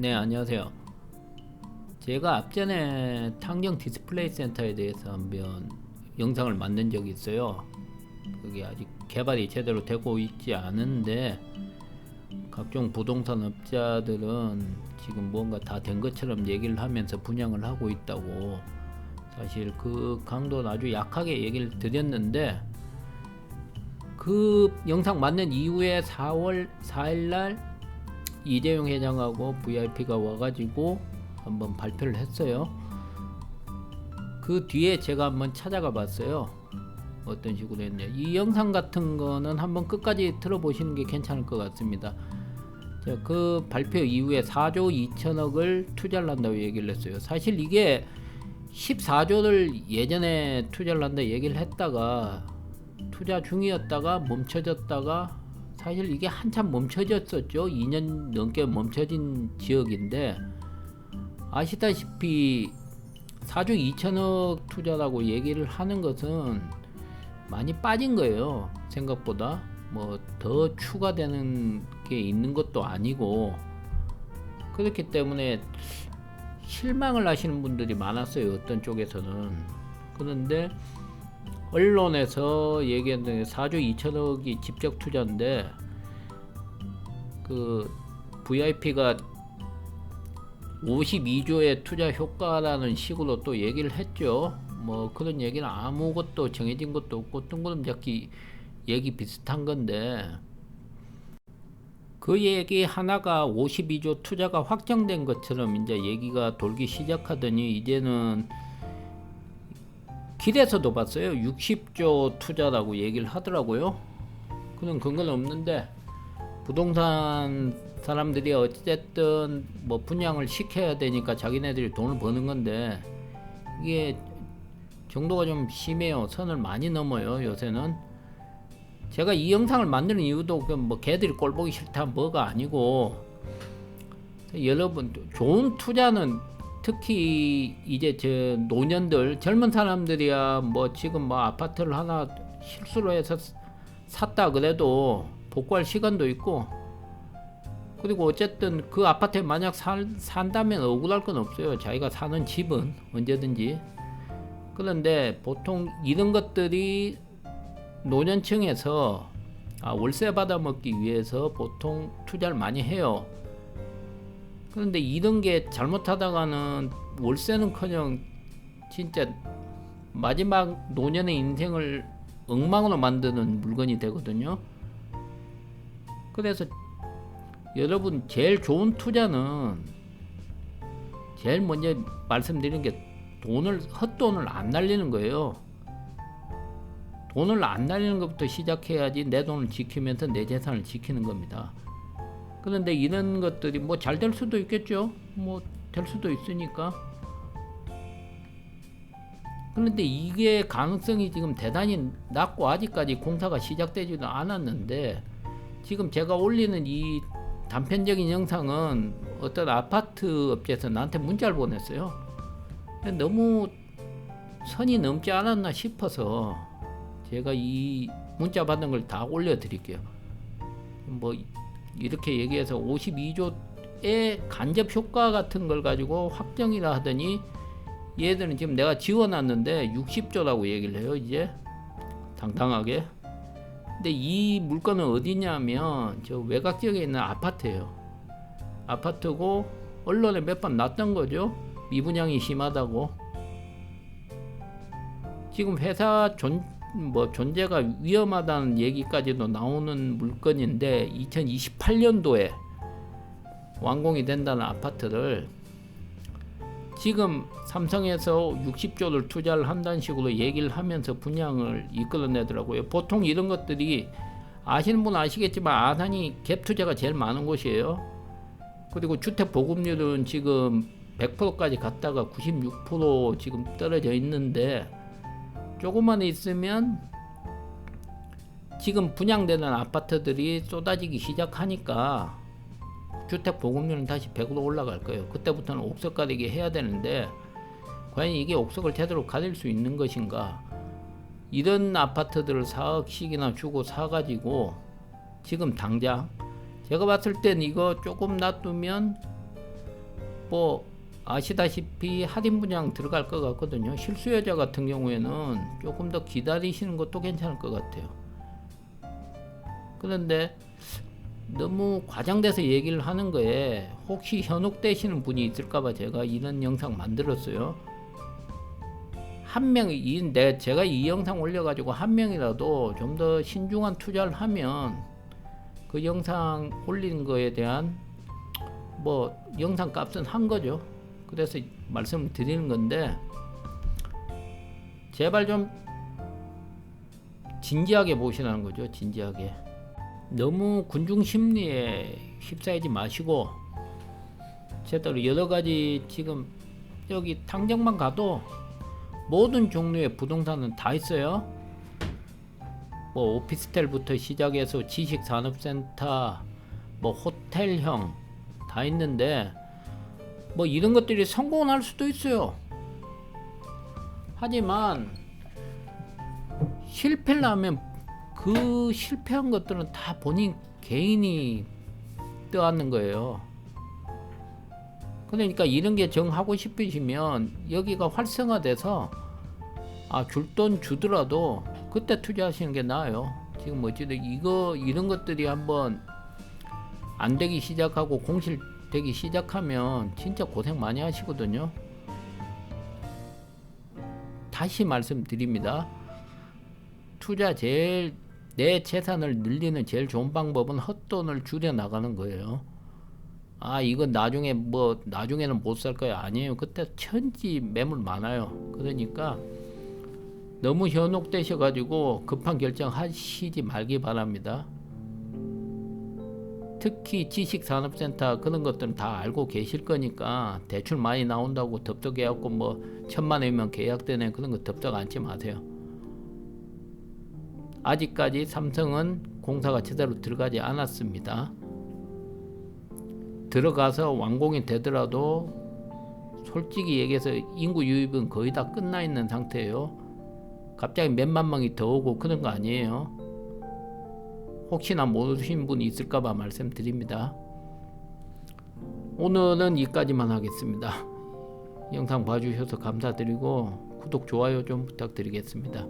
네, 안녕하세요. 제가 앞전에 탕정 디스플레이 센터에 대해서 한번 영상을 만든 적이 있어요. 그게 아직 개발이 제대로 되고 있지 않은데 각종 부동산 업자들은 지금 뭔가 다 된 것처럼 얘기를 하면서 분양을 하고 있다고, 사실 그 강도는 아주 약하게 얘기를 드렸는데, 그 영상 만든 이후에 4월 4일날 이재용 회장하고 VIP가 와가지고 한번 발표를 했어요. 그 뒤에 제가 한번 찾아가 봤어요. 어떤 식으로 했냐. 이 영상 같은 거는 한번 끝까지 들어보시는 게 괜찮을 것 같습니다. 자, 그 발표 이후에 4조 2천억을 투자를 한다고 얘기를 했어요. 사실 이게 14조를 예전에 투자를 한다 얘기를 했다가 투자 중이었다가 멈춰졌다가, 사실 이게 한참 멈춰졌었죠. 2년 넘게 멈춰진 지역인데, 아시다시피 4조 2천억 투자라고 얘기를 하는 것은 많이 빠진 거예요. 생각보다 뭐 더 추가되는 게 있는 것도 아니고, 그렇기 때문에 실망을 하시는 분들이 많았어요, 어떤 쪽에서는. 그런데 언론에서 얘기했던 4조 2천억이 직접 투자인데, 그 VIP가 52조의 투자 효과라는 식으로 또 얘기를 했죠. 뭐 그런 얘기는 아무것도 정해진 것도 없고 뜬구름 잡기 얘기 비슷한 건데, 그 얘기 하나가 52조 투자가 확정된 것처럼 이제 얘기가 돌기 시작하더니, 이제는 길에서도 봤어요. 60조 투자라고 얘기를 하더라고요. 그런 근거는 없는데, 부동산 사람들이 어쨌든 뭐 분양을 시켜야 되니까 자기네들이 돈을 버는 건데, 이게 정도가 좀 심해요. 선을 많이 넘어요, 요새는. 제가 이 영상을 만드는 이유도 뭐 걔들이 꼴 보기 싫다 뭐가 아니고, 여러분, 좋은 투자는 특히 이제 저 노년들, 젊은 사람들이야 뭐 지금 뭐 아파트를 하나 실수로 해서 샀다 그래도 복구할 시간도 있고, 그리고 어쨌든 그 아파트에 만약 산다면 억울할 건 없어요. 자기가 사는 집은 언제든지. 그런데 보통 이런 것들이 노년층에서 월세 받아먹기 위해서 보통 투자를 많이 해요. 그런데 이런 게 잘못하다가는 월세는커녕 진짜 마지막 노년의 인생을 엉망으로 만드는 물건이 되거든요. 그래서 여러분, 제일 좋은 투자는, 제일 먼저 말씀드리는 게 헛돈을 안 날리는 거예요. 돈을 안 날리는 것부터 시작해야지 내 돈을 지키면서 내 재산을 지키는 겁니다. 그런데 이런 것들이 뭐 잘 될 수도 있겠죠. 뭐 될 수도 있으니까. 그런데 이게 가능성이 지금 대단히 낮고, 아직까지 공사가 시작되지도 않았는데, 지금 제가 올리는 이 단편적인 영상은 어떤 아파트 업체에서 나한테 문자를 보냈어요. 너무 선이 넘지 않았나 싶어서 제가 이 문자 받은 걸 다 올려드릴게요. 뭐 이렇게 얘기해서 52조의 간접 효과 같은 걸 가지고 확정이라 하더니, 얘들은 지금 내가 지워놨는데 60조라고 얘기를 해요, 이제 당당하게. 근데 이 물건은 어디냐면 저 외곽 지역에 있는 아파트예요. 아파트고 언론에 몇 번 났던 거죠. 미분양이 심하다고. 지금 회사 존재가 위험하다는 얘기까지도 나오는 물건인데, 2028년도에 완공이 된다는 아파트를 지금 삼성에서 60조를 투자를 한다는 식으로 얘기를 하면서 분양을 이끌어내더라고요. 보통 이런 것들이 아시는 분은 아시겠지만 아산이 갭 투자가 제일 많은 곳이에요. 그리고 주택 보급률은 지금 100%까지 갔다가 96% 지금 떨어져 있는데, 조금만 있으면 지금 분양되는 아파트들이 쏟아지기 시작하니까 주택 보급률은 다시 100으로 올라갈 거예요. 그때부터는 옥석 가리기 해야 되는데, 과연 이게 옥석을 제대로 가릴 수 있는 것인가? 이런 아파트들을 4억씩이나 주고 사가지고 지금 당장 제가 봤을 땐 이거 조금 놔두면 뭐 아시다시피 할인 분양 들어갈 것 같거든요. 실수요자 같은 경우에는 조금 더 기다리시는 것도 괜찮을 것 같아요. 그런데 너무 과장돼서 얘기를 하는 거에 혹시 현혹되시는 분이 있을까봐 제가 이런 영상 만들었어요. 한 명이 제가 이 영상 올려가지고 한 명이라도 좀 더 신중한 투자를 하면 그 영상 올린 거에 대한 뭐 영상 값은 한 거죠. 그래서 말씀을 드리는 건데, 제발 좀 진지하게 보시라는 거죠. 진지하게. 너무 군중 심리에 휩싸이지 마시고, 제대로 여러 가지 지금 여기 당장만 가도 모든 종류의 부동산은 다 있어요. 뭐 오피스텔부터 시작해서 지식산업센터, 뭐 호텔형 다 있는데, 뭐 이런 것들이 성공을 할 수도 있어요. 하지만 실패를 하면 그 실패한 것들은 다 본인 개인이 떠안는 거예요. 그러니까 이런 게 정하고 싶으시면 여기가 활성화돼서 줄 돈 주더라도 그때 투자하시는 게 나아요. 지금 어찌든 이런 것들이 한번 안 되기 시작하고 공실되기 시작하면 진짜 고생 많이 하시거든요. 다시 말씀드립니다. 투자 내 재산을 늘리는 제일 좋은 방법은 헛돈을 줄여 나가는 거예요. 이건 나중에는 못 살 거야. 아니에요. 그때 천지 매물 많아요. 그러니까 너무 현혹되셔가지고 급한 결정 하시지 말기 바랍니다. 특히 지식산업센터 그런 것들은 다 알고 계실 거니까 대출 많이 나온다고 덥석해갖고 뭐 1,000만 원이면 계약되네 그런 거 덥석 안지 마세요. 아직까지 삼성은 공사가 제대로 들어가지 않았습니다. 들어가서 완공이 되더라도 솔직히 얘기해서 인구 유입은 거의 다 끝나 있는 상태예요. 갑자기 몇만 명이 더 오고 그런 거 아니에요. 혹시나 모르신 분이 있을까봐 말씀드립니다. 오늘은 여기까지만 하겠습니다. 영상 봐주셔서 감사드리고 구독, 좋아요 좀 부탁드리겠습니다.